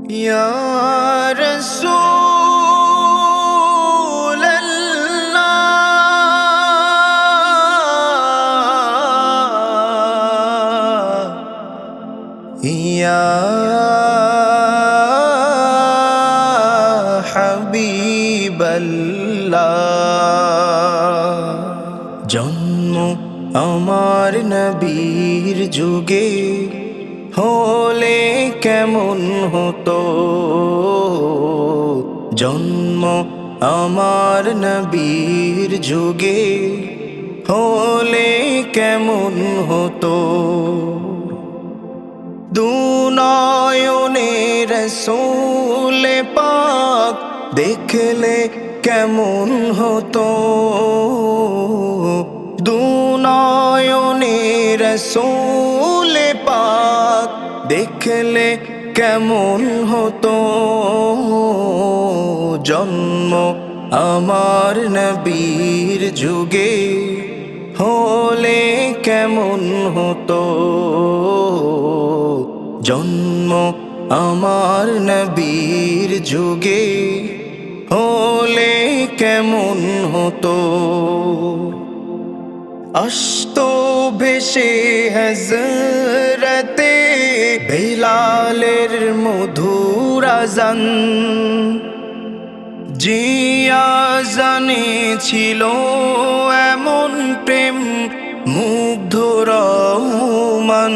ইয়া রাসূলাল্লাহ ইয়া হাবিবাল্লাহ। জন্ম আমার নবীর যুগে হলে কেমন হতো, জন্ম আমার নবীর যুগে হলে কেমন হতো। দুনয়নে রাসূল পাক দেখলে কেমন হতো, দুনয়নে রাসূল পাক দেখলে কেমন হতো। জন্ম আমার নবীর যুগে হলে কেমন হতো, জন্ম আমার নবীর যুগে হলে কেমন হতো। আসতো ভেসে হযরতে বেলালের মধুর আযান, যে আযানে ছিল এমন প্রেম মুগ্ধ রহমান।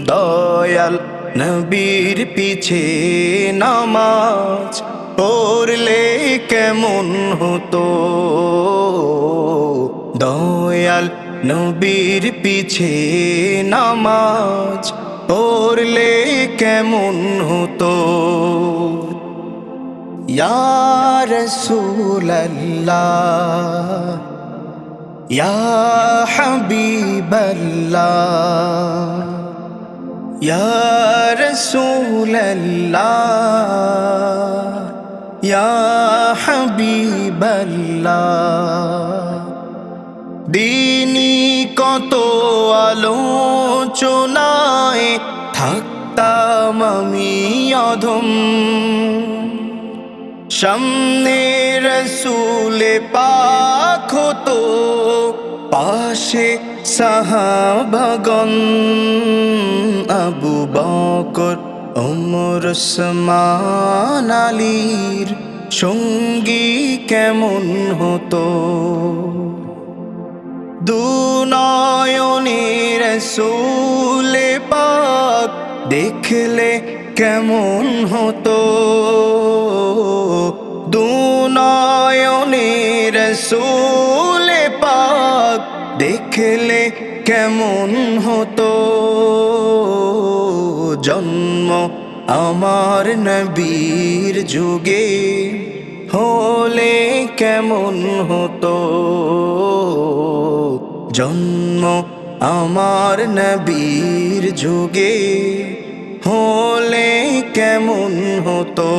দয়াল নবীর পিছে নামাজ পড়লে কেমন হতো, দয়াল নবীর পিছে নামাজ পড়লে কেমন হতো। ইয়া রাসূলাল্লাহ ইয়া হাবিবাল্লাহ ইয়া রাসূলাল্লাহ ইয়া হাবিবাল্লাহ। দিনী কত আলোচনায় থাকতাম আমি অধম, সামনে রাসূল পাক হতো, পাশে সাহাবাগণ। আবু বকর ওমর ওসমান আলীর সঙ্গী কেমন হতো, দুনয়নে রাসূল পাক দেখলে কেমন হতো, দুনয়নে রাসূল পাক দেখলে কেমন হতো। জন্ম আমার নবীর যুগে হলে কেমন হতো, জন্ম আমার নবীর যুগে হলে কেমন হতো।